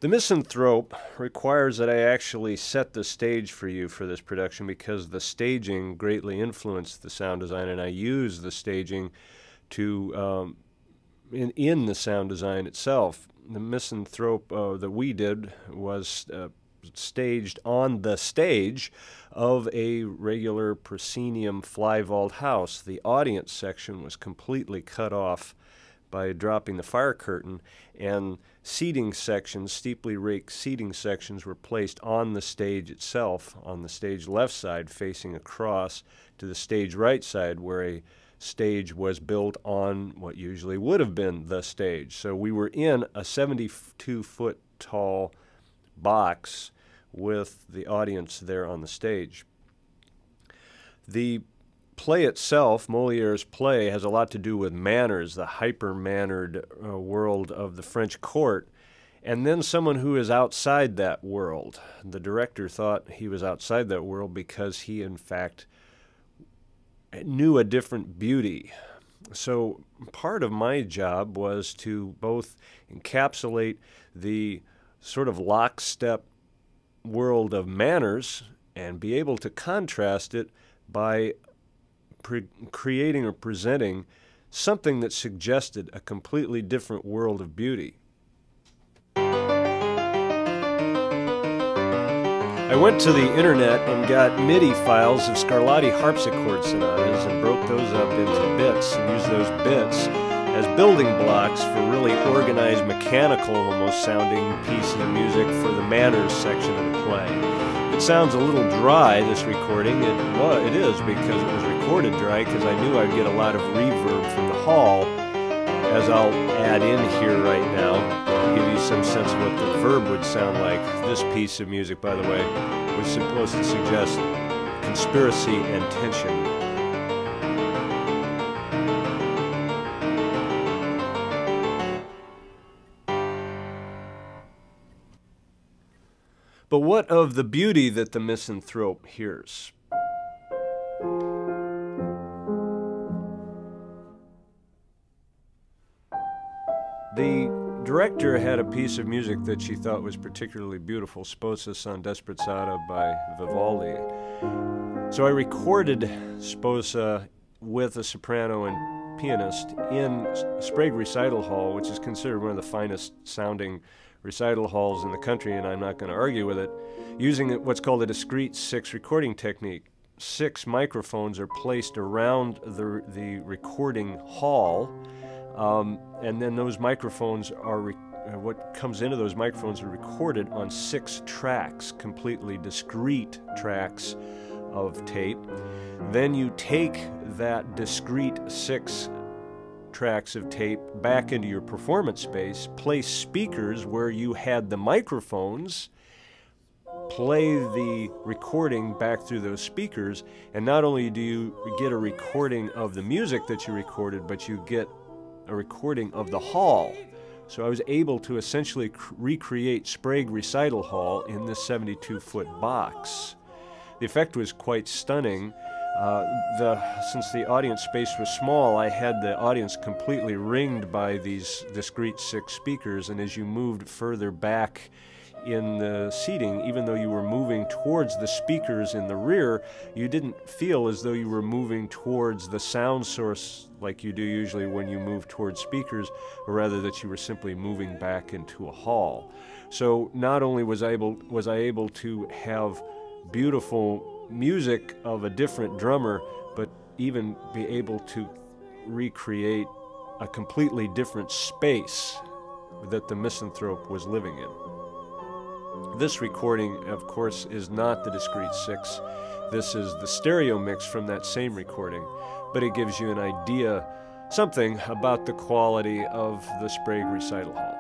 The Misanthrope requires that I actually set the stage for you for this production because the staging greatly influenced the sound design, and I use the staging to in the sound design itself. The Misanthrope that we did was staged on the stage of a regular proscenium fly vault house. The audience section was completely cut off by dropping the fire curtain, and seating sections, steeply raked seating sections, were placed on the stage itself, on the stage left side facing across to the stage right side, where a stage was built on what usually would have been the stage. So we were in a 72-foot tall box with the audience there on the stage. The play itself, Moliere's play, has a lot to do with manners, the hyper-mannered world of the French court, and then someone who is outside that world. The director thought he was outside that world because he, in fact, knew a different beauty. So part of my job was to both encapsulate the sort of lockstep world of manners and be able to contrast it by creating or presenting something that suggested a completely different world of beauty. I went to the internet and got MIDI files of Scarlatti harpsichord sonatas and broke those up into bits and used those bits as building blocks for really organized, mechanical almost sounding pieces of music for the manners section of the play. It sounds a little dry, this recording. It is because it was recorded dry, because I knew I'd get a lot of reverb from the hall, as I'll add in here right now to give you some sense of what the verb would sound like. This piece of music, by the way, was supposed to suggest conspiracy and tension. But what of the beauty that the Misanthrope hears? The director had a piece of music that she thought was particularly beautiful, Sposa son Desprezzata by Vivaldi. So I recorded Sposa with a soprano and pianist in Sprague Recital Hall, which is considered one of the finest sounding recital halls in the country, and I'm not going to argue with it, using what's called a discrete 6 recording technique. 6 microphones are placed around the recording hall, and then those microphones are, what comes into those microphones are recorded on 6 tracks, completely discrete tracks of tape. Then you take that discrete 6 tracks of tape back into your performance space, place speakers where you had the microphones, play the recording back through those speakers, and not only do you get a recording of the music that you recorded, but you get a recording of the hall. So I was able to essentially recreate Sprague Recital Hall in this 72-foot box. The effect was quite stunning. Since the audience space was small, I had the audience completely ringed by these discrete 6 speakers, and as you moved further back in the seating, even though you were moving towards the speakers in the rear, you didn't feel as though you were moving towards the sound source like you do usually when you move towards speakers, or rather that you were simply moving back into a hall. So not only was I able to have beautiful music of a different drummer, but even be able to recreate a completely different space that the Misanthrope was living in. This recording, of course, is not the discrete 6. This is the stereo mix from that same recording, but it gives you an idea, something about the quality of the Sprague Recital Hall.